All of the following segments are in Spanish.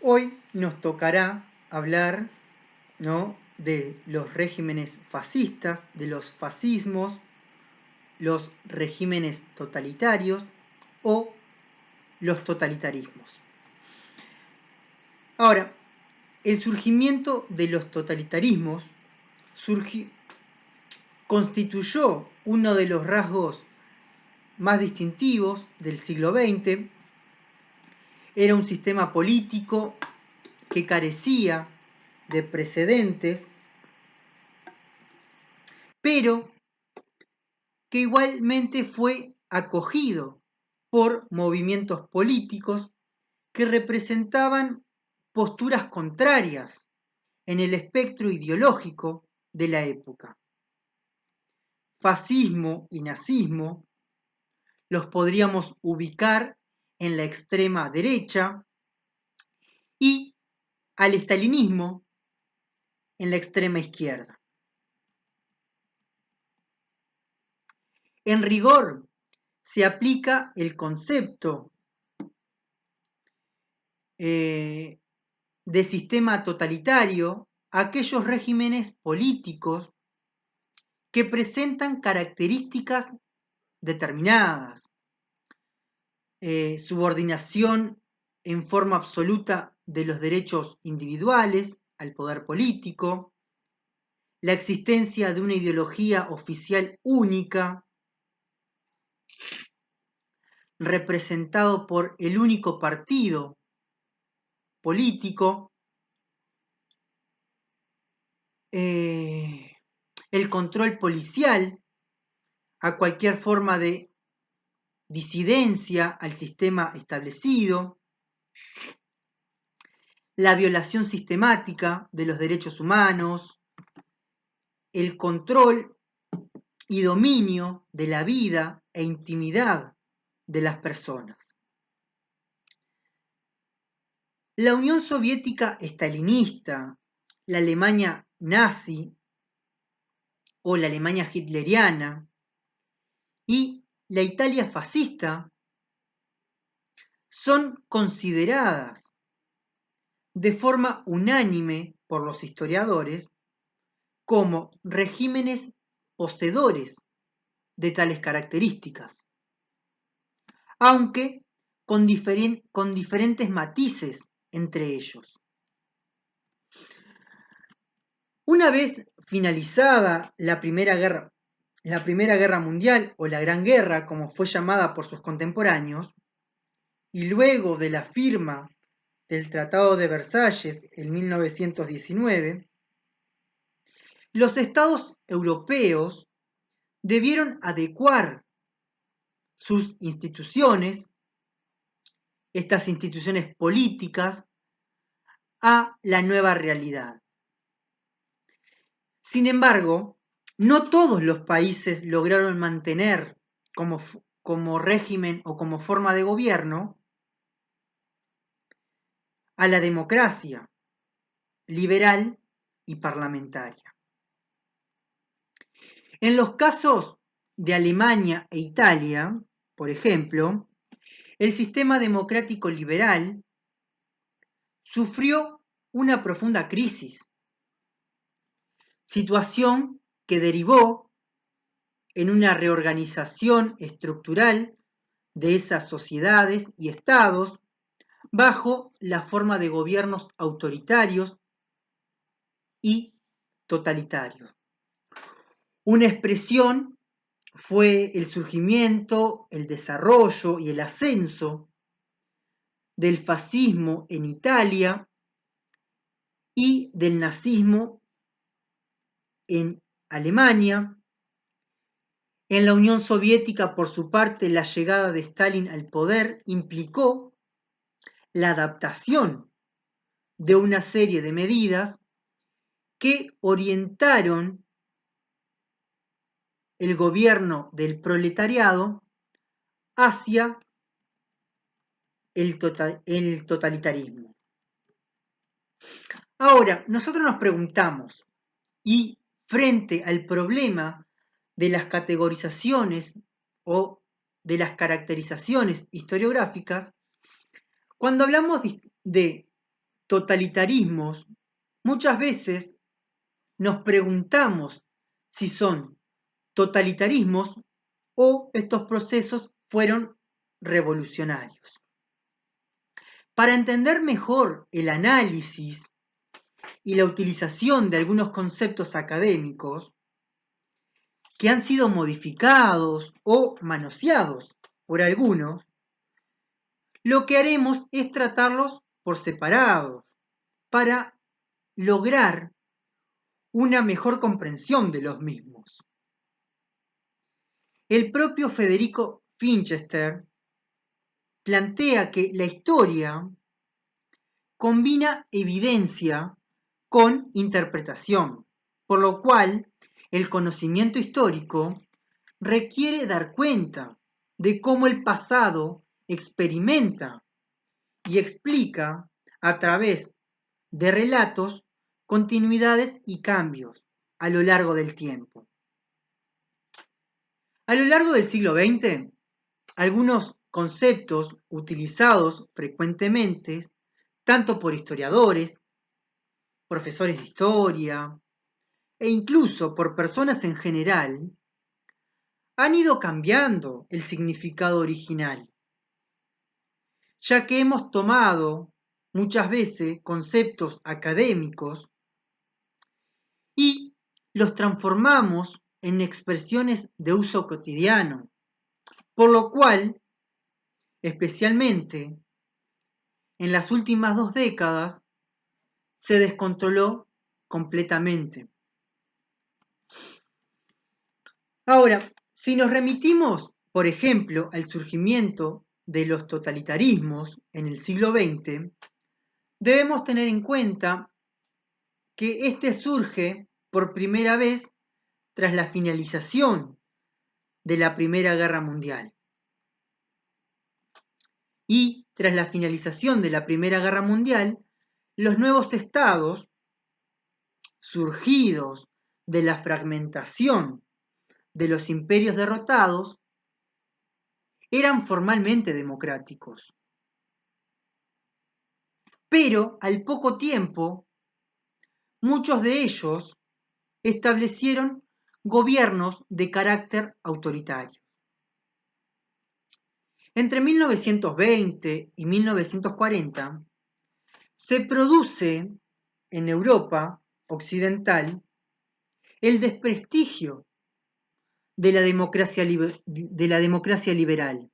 Hoy nos tocará hablar, ¿no?, de los regímenes fascistas, de los fascismos, los regímenes totalitarios o los totalitarismos. Ahora, el surgimiento de los totalitarismos constituyó uno de los rasgos más distintivos del siglo XX. Era un sistema político que carecía de precedentes, pero que igualmente fue acogido por movimientos políticos que representaban posturas contrarias en el espectro ideológico de la época. Fascismo y nazismo los podríamos ubicar en la extrema derecha y al estalinismo en la extrema izquierda. En rigor, se aplica el concepto de sistema totalitario a aquellos regímenes políticos que presentan características determinadas, subordinación en forma absoluta de los derechos individuales al poder político, la existencia de una ideología oficial única, representado por el único partido político, el control policial a cualquier forma de disidencia al sistema establecido, la violación sistemática de los derechos humanos, el control y dominio de la vida e intimidad de las personas. La Unión Soviética estalinista, la Alemania nazi o la Alemania hitleriana y la Italia fascista son consideradas de forma unánime por los historiadores como regímenes poseedores de tales características, aunque con diferentes matices entre ellos. Una vez finalizada la Primera Guerra Mundial, o la Gran Guerra, como fue llamada por sus contemporáneos, y luego de la firma del Tratado de Versalles en 1919, los estados europeos debieron adecuar sus instituciones, estas instituciones políticas, a la nueva realidad. Sin embargo, no todos los países lograron mantener como régimen o como forma de gobierno a la democracia liberal y parlamentaria. En los casos de Alemania e Italia, por ejemplo, el sistema democrático liberal sufrió una profunda crisis, situación que derivó en una reorganización estructural de esas sociedades y estados bajo la forma de gobiernos autoritarios y totalitarios. Una expresión fue el surgimiento, el desarrollo y el ascenso del fascismo en Italia y del nazismo en Alemania. En la Unión Soviética, por su parte, la llegada de Stalin al poder implicó la adaptación de una serie de medidas que orientaron el gobierno del proletariado hacia el totalitarismo. Ahora, nosotros nos preguntamos, y frente al problema de las categorizaciones o de las caracterizaciones historiográficas, cuando hablamos de totalitarismos, muchas veces nos preguntamos si son totalitarismos o estos procesos fueron revolucionarios. Para entender mejor el análisis y la utilización de algunos conceptos académicos que han sido modificados o manoseados por algunos, lo que haremos es tratarlos por separado para lograr una mejor comprensión de los mismos. El propio Federico Winchester plantea que la historia combina evidencia con interpretación, por lo cual el conocimiento histórico requiere dar cuenta de cómo el pasado experimenta y explica a través de relatos continuidades y cambios a lo largo del tiempo. A lo largo del siglo XX, algunos conceptos utilizados frecuentemente, tanto por historiadores, profesores de historia e incluso por personas en general, han ido cambiando el significado original, ya que hemos tomado muchas veces conceptos académicos y los transformamos en expresiones de uso cotidiano, por lo cual, especialmente en las últimas 2 décadas, se descontroló completamente. Ahora, si nos remitimos, por ejemplo, al surgimiento de los totalitarismos en el siglo XX, debemos tener en cuenta que este surge por primera vez tras la finalización de la Primera Guerra Mundial. Y tras la finalización de la Primera Guerra Mundial, los nuevos estados, surgidos de la fragmentación de los imperios derrotados, eran formalmente democráticos. Pero al poco tiempo, muchos de ellos establecieron gobiernos de carácter autoritario. Entre 1920 y 1940 se produce en Europa occidental el desprestigio de la democracia liberal,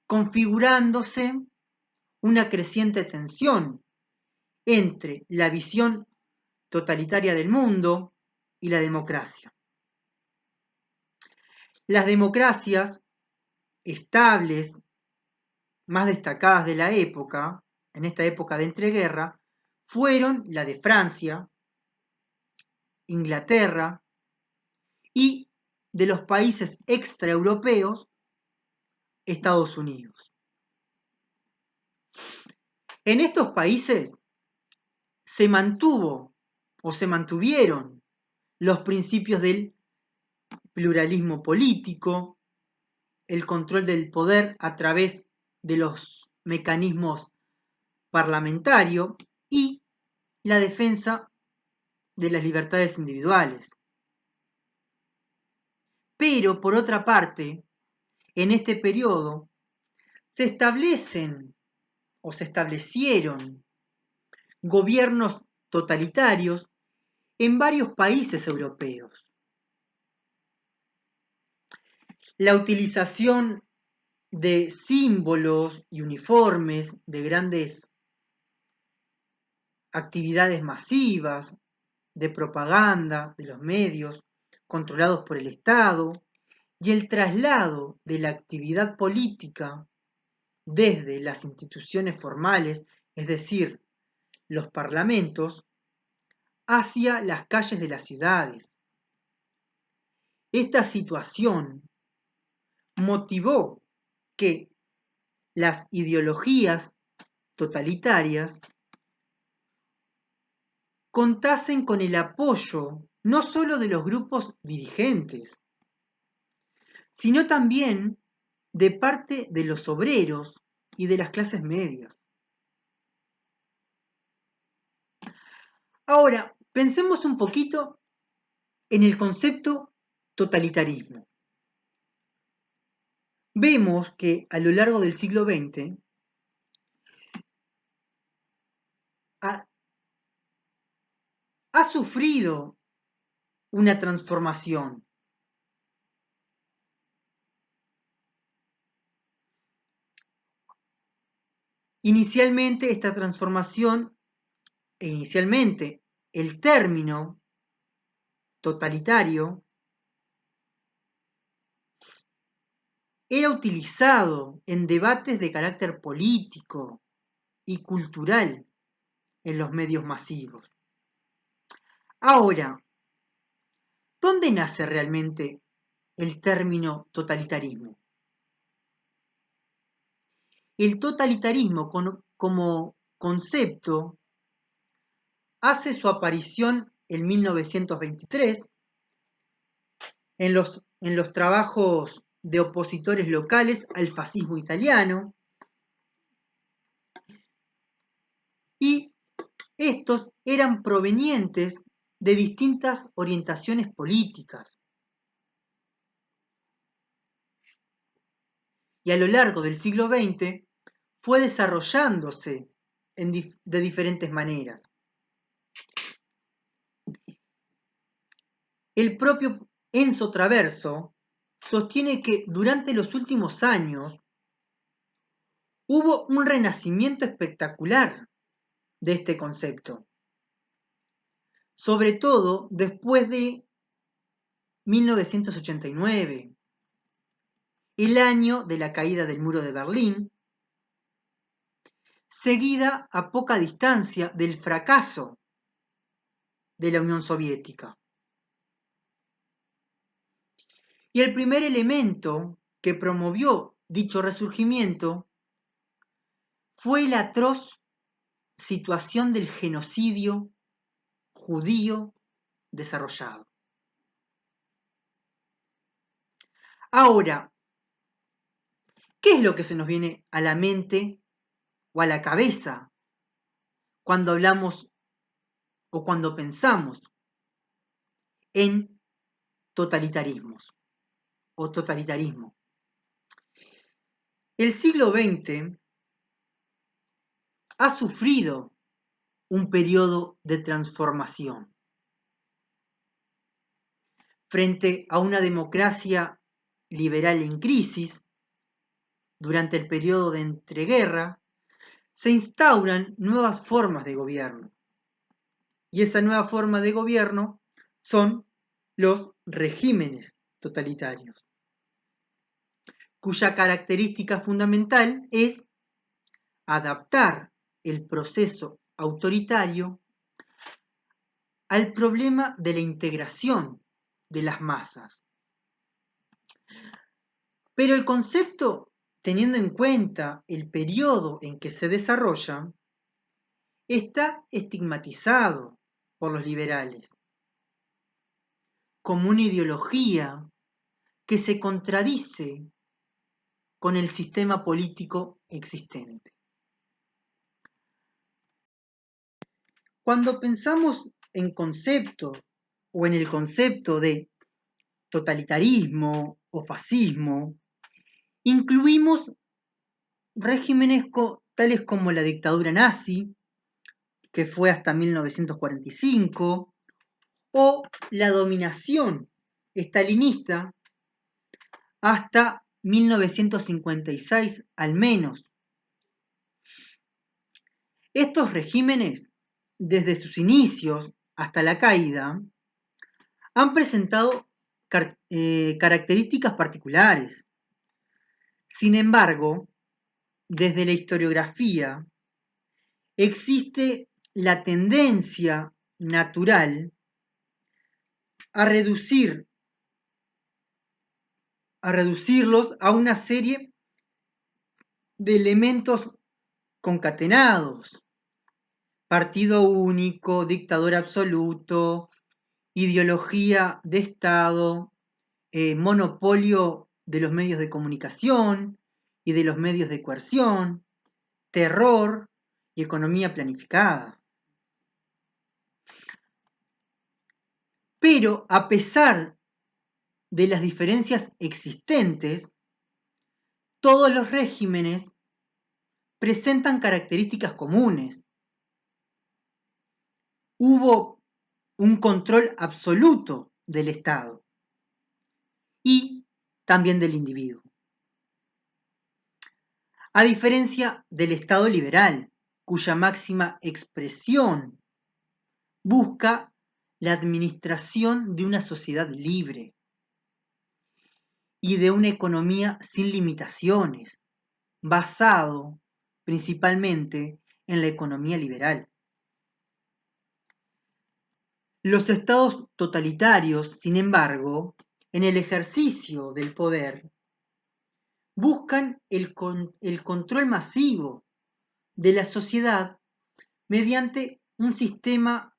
configurándose una creciente tensión entre la visión totalitaria del mundo y la democracia. Las democracias estables, más destacadas de la época, en esta época de entreguerra, fueron la de Francia, Inglaterra y de los países extraeuropeos, Estados Unidos. En estos países se mantuvo o se mantuvieron los principios del pluralismo político, el control del poder a través de los mecanismos parlamentarios y la defensa de las libertades individuales. Pero, por otra parte, en este periodo se establecen o se establecieron gobiernos totalitarios en varios países europeos. La utilización de símbolos y uniformes, de grandes actividades masivas, de propaganda de los medios controlados por el Estado y el traslado de la actividad política desde las instituciones formales, es decir, los parlamentos, hacia las calles de las ciudades. Esta situación motivó que las ideologías totalitarias contasen con el apoyo no solo de los grupos dirigentes, sino también de parte de los obreros y de las clases medias. Ahora, pensemos un poquito en el concepto totalitarismo. Vemos que a lo largo del siglo XX ha sufrido una transformación. Inicialmente esta transformación, el término totalitario era utilizado en debates de carácter político y cultural en los medios masivos. Ahora, ¿dónde nace realmente el término totalitarismo? El totalitarismo como concepto hace su aparición en 1923 en los trabajos de opositores locales al fascismo italiano, y estos eran provenientes de distintas orientaciones políticas. Y a lo largo del siglo XX fue desarrollándose de diferentes maneras. El propio Enzo Traverso sostiene que durante los últimos años hubo un renacimiento espectacular de este concepto, sobre todo después de 1989, el año de la caída del muro de Berlín, seguida a poca distancia del fracaso de la Unión Soviética. Y el primer elemento que promovió dicho resurgimiento fue la atroz situación del genocidio judío desarrollado. Ahora, ¿qué es lo que se nos viene a la mente o a la cabeza cuando hablamos o cuando pensamos en totalitarismos o totalitarismo? El siglo XX ha sufrido un periodo de transformación. Frente a una democracia liberal en crisis, durante el periodo de entreguerra, se instauran nuevas formas de gobierno. Y esa nueva forma de gobierno son los regímenes totalitarios, cuya característica fundamental es adaptar el proceso autoritario al problema de la integración de las masas. Pero el concepto, teniendo en cuenta el periodo en que se desarrolla, está estigmatizado por los liberales como una ideología que se contradice con el sistema político existente. Cuando pensamos en concepto o en el concepto de totalitarismo o fascismo, incluimos regímenes tales como la dictadura nazi, que fue hasta 1945, o la dominación estalinista hasta 1956 al menos. Estos regímenes, desde sus inicios hasta la caída, han presentado características particulares. Sin embargo, desde la historiografía existe la tendencia natural a reducirlos a una serie de elementos concatenados: partido único, dictador absoluto, ideología de Estado, monopolio de los medios de comunicación y de los medios de coerción, terror y economía planificada. Pero a pesar de las diferencias existentes, todos los regímenes presentan características comunes. Hubo un control absoluto del Estado y también del individuo. A diferencia del Estado liberal, cuya máxima expresión busca la administración de una sociedad libre y de una economía sin limitaciones, basado principalmente en la economía liberal. Los estados totalitarios, sin embargo, en el ejercicio del poder, buscan el control masivo de la sociedad mediante un sistema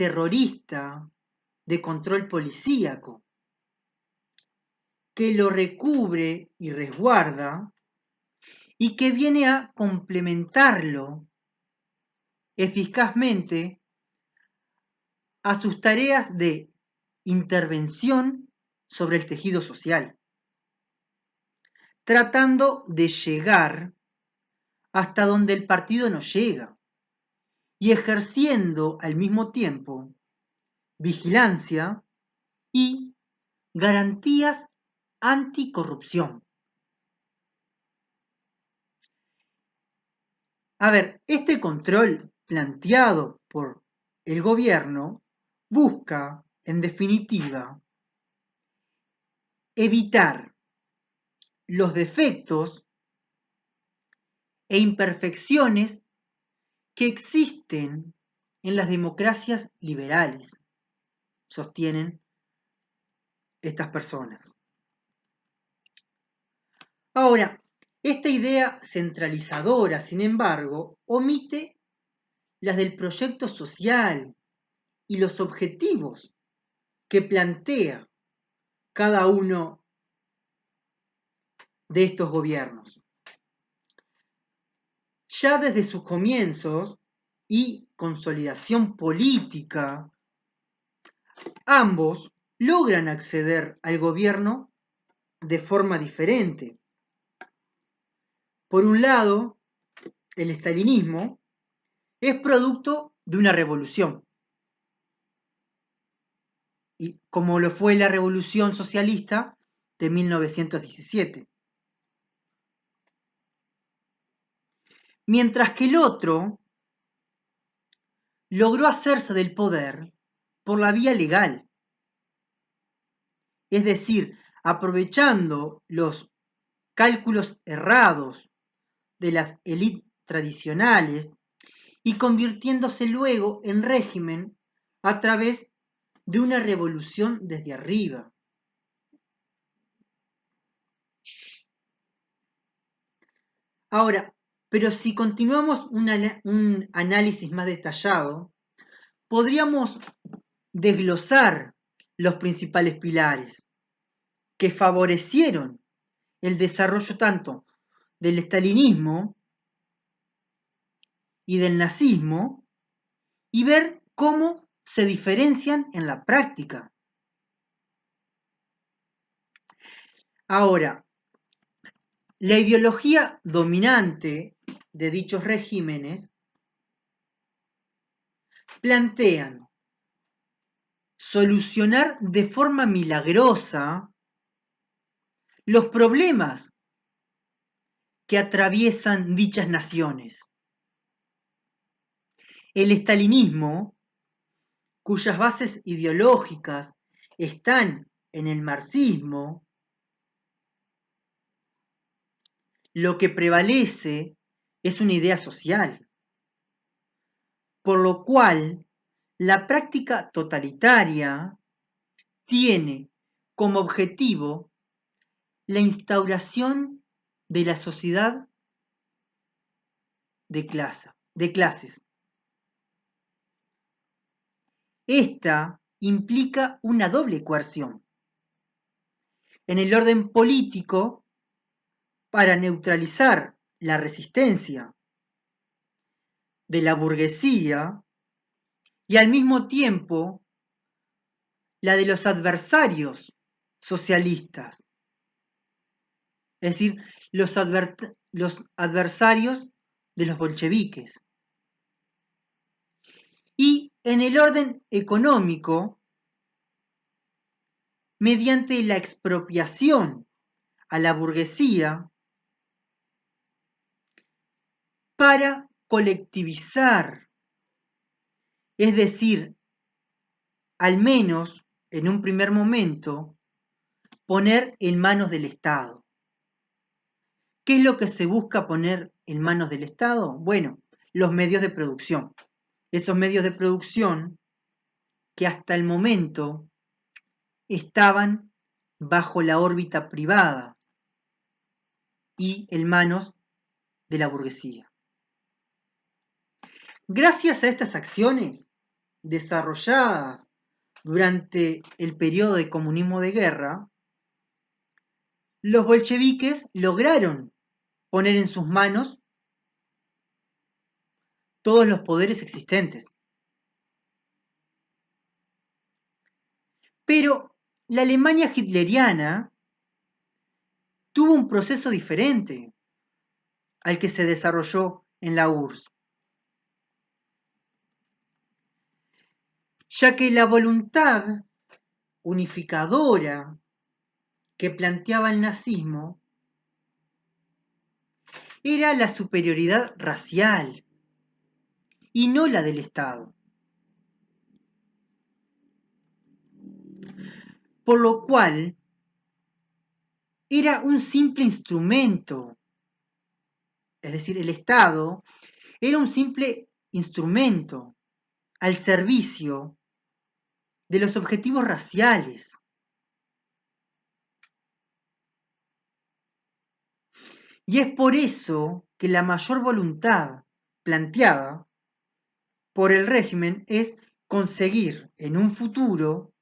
terrorista de control policíaco que lo recubre y resguarda y que viene a complementarlo eficazmente a sus tareas de intervención sobre el tejido social, tratando de llegar hasta donde el partido no llega y ejerciendo al mismo tiempo vigilancia y garantías anticorrupción. A ver, este control planteado por el gobierno busca, en definitiva, evitar los defectos e imperfecciones que existen en las democracias liberales, sostienen estas personas. Ahora, esta idea centralizadora, sin embargo, omite las del proyecto social y los objetivos que plantea cada uno de estos gobiernos. Ya desde sus comienzos y consolidación política, ambos logran acceder al gobierno de forma diferente. Por un lado, el estalinismo es producto de una revolución, y como lo fue la revolución socialista de 1917. Mientras que el otro logró hacerse del poder por la vía legal, es decir, aprovechando los cálculos errados de las élites tradicionales y convirtiéndose luego en régimen a través de una revolución desde arriba. Ahora, pero si continuamos un análisis más detallado, podríamos desglosar los principales pilares que favorecieron el desarrollo tanto del estalinismo y del nazismo y ver cómo se diferencian en la práctica. Ahora, la ideología dominante de dichos regímenes plantean solucionar de forma milagrosa los problemas que atraviesan dichas naciones. El estalinismo, cuyas bases ideológicas están en el marxismo, lo que prevalece es una idea social, por lo cual la práctica totalitaria tiene como objetivo la instauración de la sociedad de clases. Esta implica una doble coerción. En el orden político, para neutralizar la resistencia de la burguesía y al mismo tiempo la de los adversarios socialistas, es decir, los adversarios de los bolcheviques. Y en el orden económico, mediante la expropiación a la burguesía para colectivizar, es decir, al menos en un primer momento, poner en manos del Estado. ¿Qué es lo que se busca poner en manos del Estado? Bueno, los medios de producción. Esos medios de producción que hasta el momento estaban bajo la órbita privada y en manos de la burguesía. Gracias a estas acciones desarrolladas durante el periodo de comunismo de guerra, los bolcheviques lograron poner en sus manos todos los poderes existentes. Pero la Alemania hitleriana tuvo un proceso diferente al que se desarrolló en la URSS, ya que la voluntad unificadora que planteaba el nazismo era la superioridad racial y no la del Estado. Por lo cual era un simple instrumento, es decir, el Estado era un simple instrumento al servicio de los objetivos raciales. Y es por eso que la mayor voluntad planteada por el régimen es conseguir en un futuro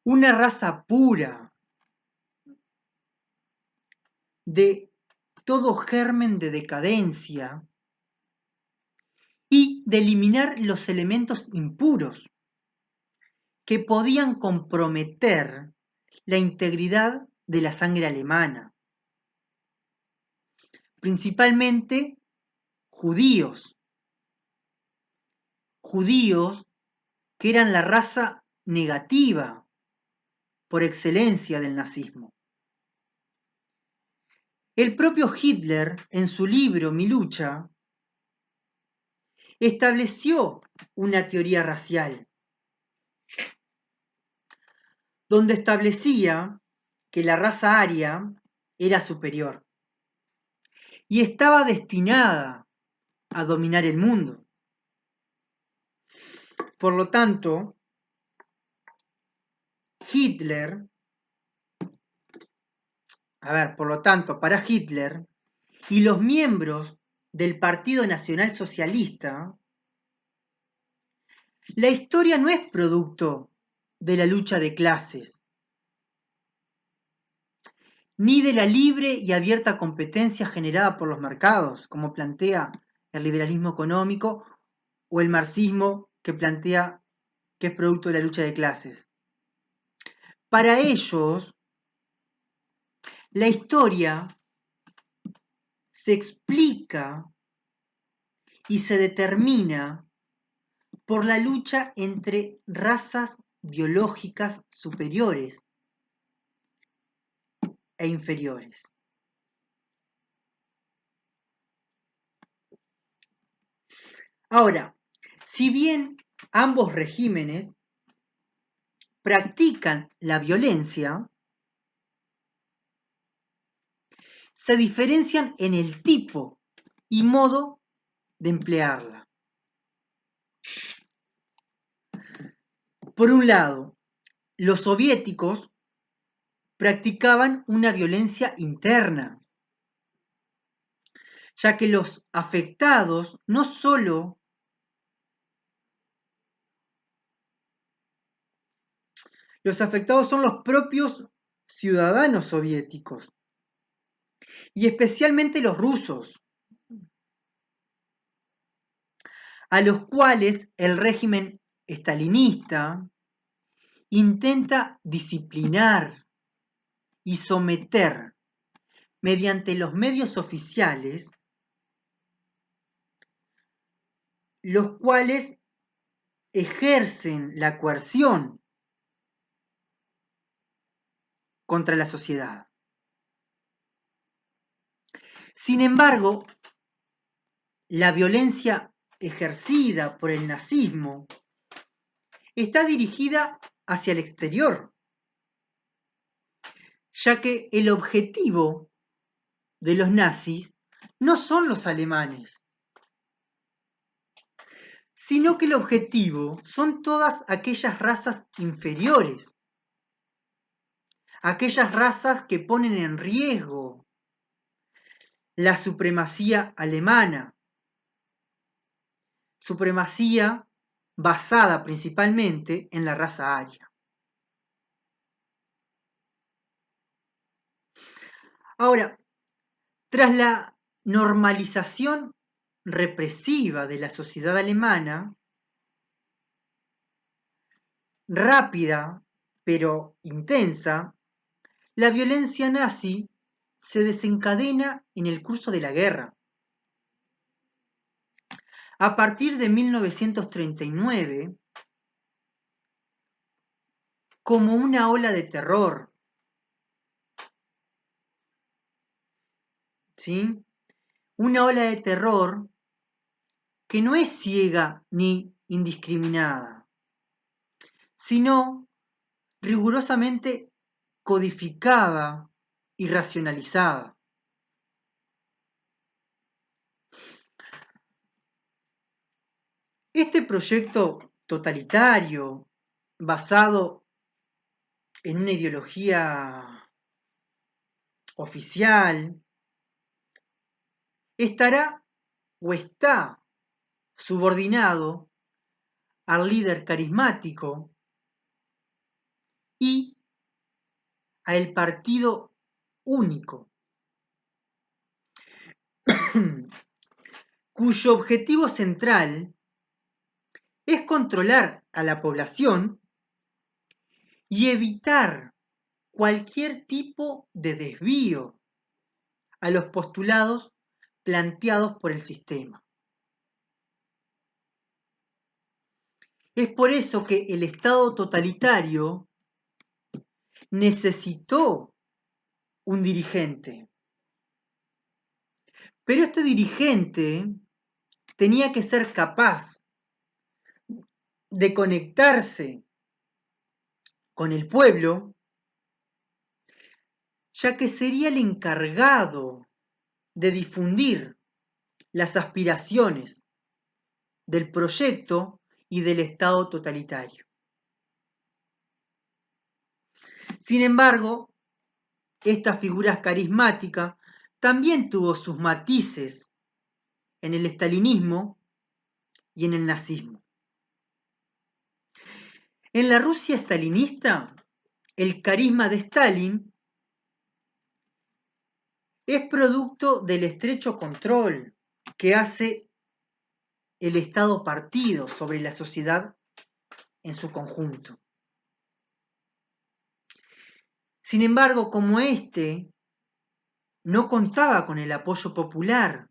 una raza pura de todo germen de decadencia y de eliminar los elementos impuros que podían comprometer la integridad de la sangre alemana, principalmente judíos que eran la raza negativa por excelencia del nazismo. El propio Hitler, en su libro Mi lucha, estableció una teoría racial, donde establecía que la raza aria era superior y estaba destinada a dominar el mundo. Por lo tanto, para Hitler y los miembros del Partido Nacional Socialista, la historia no es producto de la lucha de clases, ni de la libre y abierta competencia generada por los mercados, como plantea el liberalismo económico o el marxismo que plantea que es producto de la lucha de clases. Para ellos, la historia se explica y se determina por la lucha entre razas biológicas superiores e inferiores. Ahora, si bien ambos regímenes practican la violencia, se diferencian en el tipo y modo de emplearla. Por un lado, los soviéticos practicaban una violencia interna, ya que los afectados no solo los afectados son los propios ciudadanos soviéticos, y especialmente los rusos, a los cuales el régimen estalinista intenta disciplinar y someter mediante los medios oficiales, los cuales ejercen la coerción contra la sociedad. Sin embargo, la violencia ejercida por el nazismo está dirigida hacia el exterior, ya que el objetivo de los nazis no son los alemanes, sino que el objetivo son todas aquellas razas inferiores, aquellas razas que ponen en riesgo la supremacía alemana, supremacía basada principalmente en la raza aria. Ahora, tras la normalización represiva de la sociedad alemana, rápida pero intensa, la violencia nazi se desencadena en el curso de la guerra. A partir de 1939, como una ola de terror, ¿sí? Una ola de terror que no es ciega ni indiscriminada, sino rigurosamente codificada y racionalizada. Este proyecto totalitario, basado en una ideología oficial, estará o está subordinado al líder carismático y al partido único, cuyo objetivo central es controlar a la población y evitar cualquier tipo de desvío a los postulados planteados por el sistema. Es por eso que el Estado totalitario necesitó un dirigente. Pero este dirigente tenía que ser capaz de conectarse con el pueblo, ya que sería el encargado de difundir las aspiraciones del proyecto y del Estado totalitario. Sin embargo, esta figura carismática también tuvo sus matices en el estalinismo y en el nazismo. En la Rusia estalinista, el carisma de Stalin es producto del estrecho control que hace el Estado partido sobre la sociedad en su conjunto. Sin embargo, como este no contaba con el apoyo popular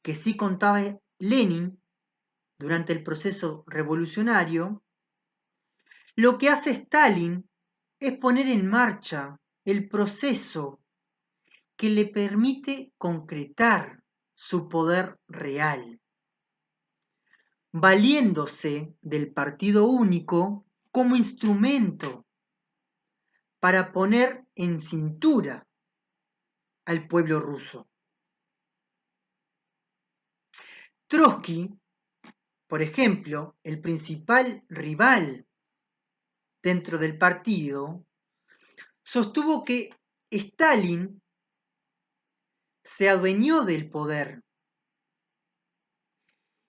que sí contaba Lenin durante el proceso revolucionario, lo que hace Stalin es poner en marcha el proceso que le permite concretar su poder real, valiéndose del partido único como instrumento para poner en cintura al pueblo ruso. Trotsky, por ejemplo, el principal rival dentro del partido, sostuvo que Stalin se adueñó del poder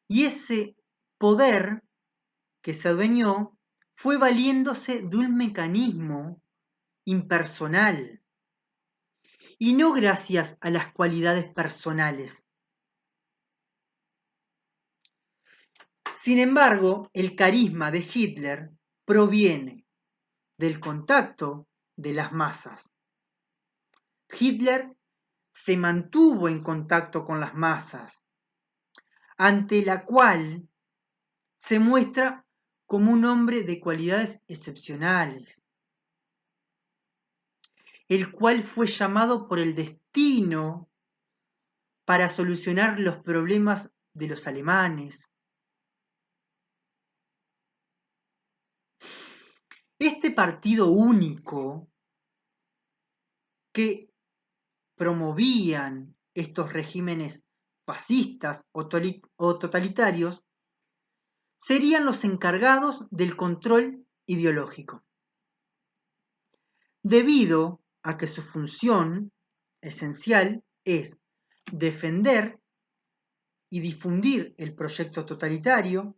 y ese poder que se adueñó fue valiéndose de un mecanismo impersonal y no gracias a las cualidades personales. Sin embargo, el carisma de Hitler proviene del contacto de las masas. Hitler se mantuvo en contacto con las masas, ante la cual se muestra como un hombre de cualidades excepcionales, el cual fue llamado por el destino para solucionar los problemas de los alemanes. Este partido único que promovían estos regímenes fascistas o totalitarios serían los encargados del control ideológico, debido a que su función esencial es defender y difundir el proyecto totalitario,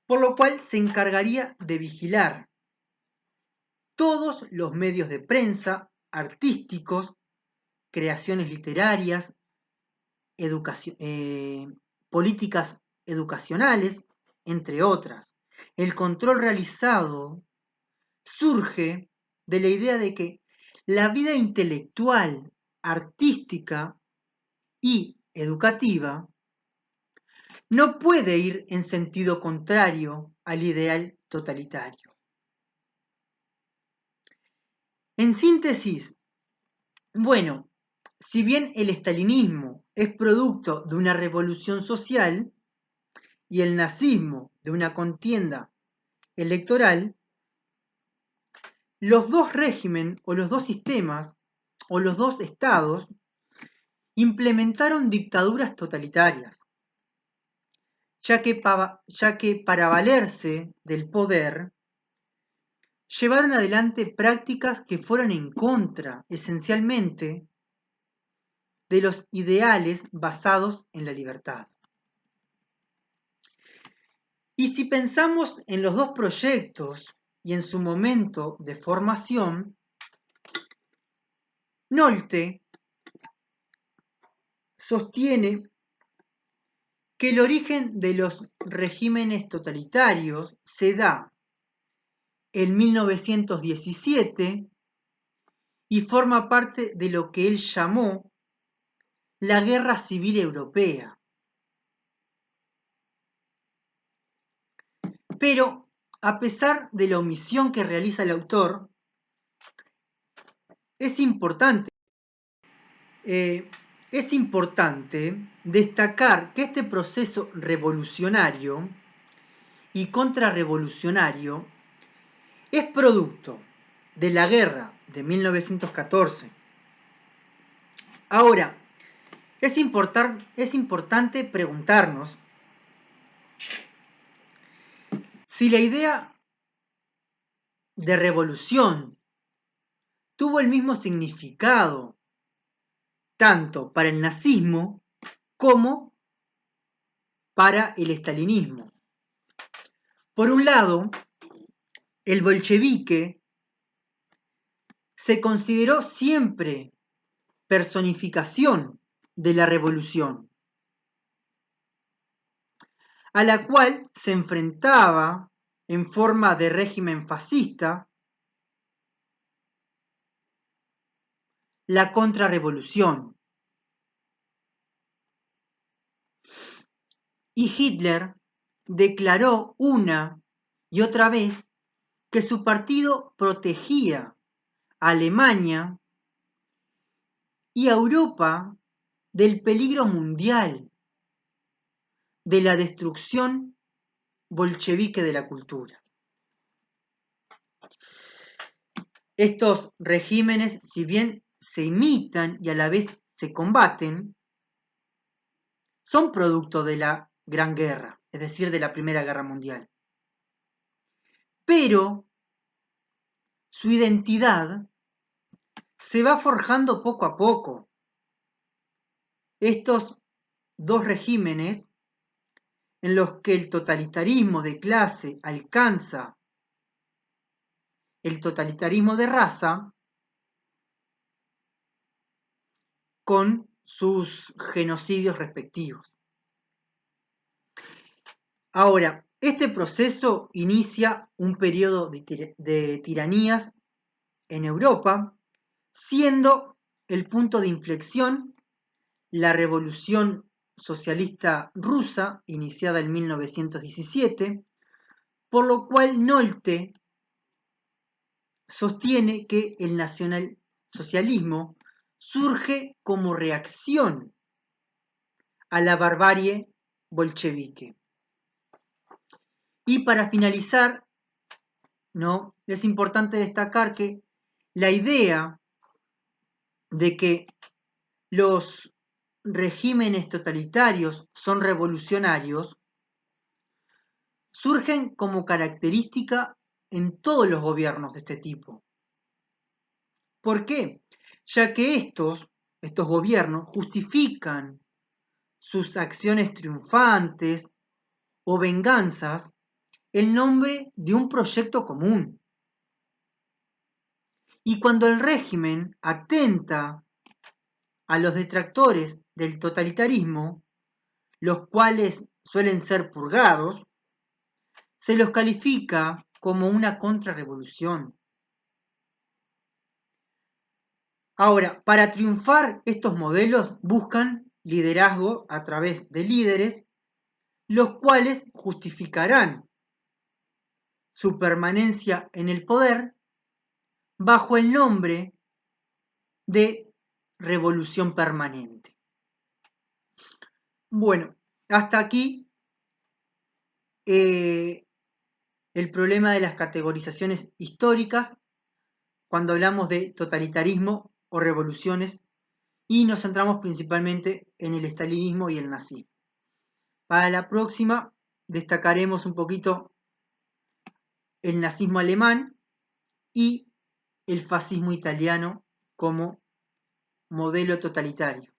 por lo cual se encargaría de vigilar todos los medios de prensa, artísticos, creaciones literarias, políticas educacionales, entre otras. El control realizado surge de la idea de que la vida intelectual, artística y educativa no puede ir en sentido contrario al ideal totalitario. En síntesis, bueno, si bien el estalinismo es producto de una revolución social y el nazismo de una contienda electoral, los dos regímenes o los dos sistemas o los dos estados implementaron dictaduras totalitarias, ya que para valerse del poder llevaron adelante prácticas que fueron en contra, esencialmente, de los ideales basados en la libertad. Y si pensamos en los dos proyectos y en su momento de formación, Nolte sostiene que el origen de los regímenes totalitarios se da en 1917 y forma parte de lo que él llamó la Guerra Civil Europea. Pero, a pesar de la omisión que realiza el autor, es importante destacar que este proceso revolucionario y contrarrevolucionario es producto de la guerra de 1914. Ahora, es importante preguntarnos si la idea de revolución tuvo el mismo significado tanto para el nazismo como para el estalinismo. Por un lado, el bolchevique se consideró siempre personificación de la revolución, a la cual se enfrentaba en forma de régimen fascista la contrarrevolución. Y Hitler declaró una y otra vez que su partido protegía a Alemania y a Europa del peligro mundial de la destrucción bolchevique de la cultura. Estos regímenes, si bien se imitan y a la vez se combaten, son producto de la Gran Guerra, es decir, de la Primera Guerra Mundial. Pero su identidad se va forjando poco a poco. Estos dos regímenes en los que el totalitarismo de clase alcanza el totalitarismo de raza con sus genocidios respectivos. Ahora, Este proceso inicia un periodo de tiranías en Europa, siendo el punto de inflexión la Revolución Socialista Rusa, iniciada en 1917, por lo cual Nolte sostiene que el nacionalsocialismo surge como reacción a la barbarie bolchevique. Y para finalizar, ¿no?, es importante destacar que la idea de que los regímenes totalitarios son revolucionarios surgen como característica en todos los gobiernos de este tipo. ¿Por qué? Ya que estos gobiernos justifican sus acciones triunfantes o venganzas en nombre de un proyecto común. Y cuando el régimen atenta a los detractores del totalitarismo, los cuales suelen ser purgados, se los califica como una contrarrevolución. Ahora, para triunfar, estos modelos buscan liderazgo a través de líderes, los cuales justificarán su permanencia en el poder bajo el nombre de revolución permanente. Bueno, hasta aquí el problema de las categorizaciones históricas cuando hablamos de totalitarismo o revoluciones y nos centramos principalmente en el estalinismo y el nazismo. Para la próxima destacaremos un poquito el nazismo alemán y el fascismo italiano como modelo totalitario.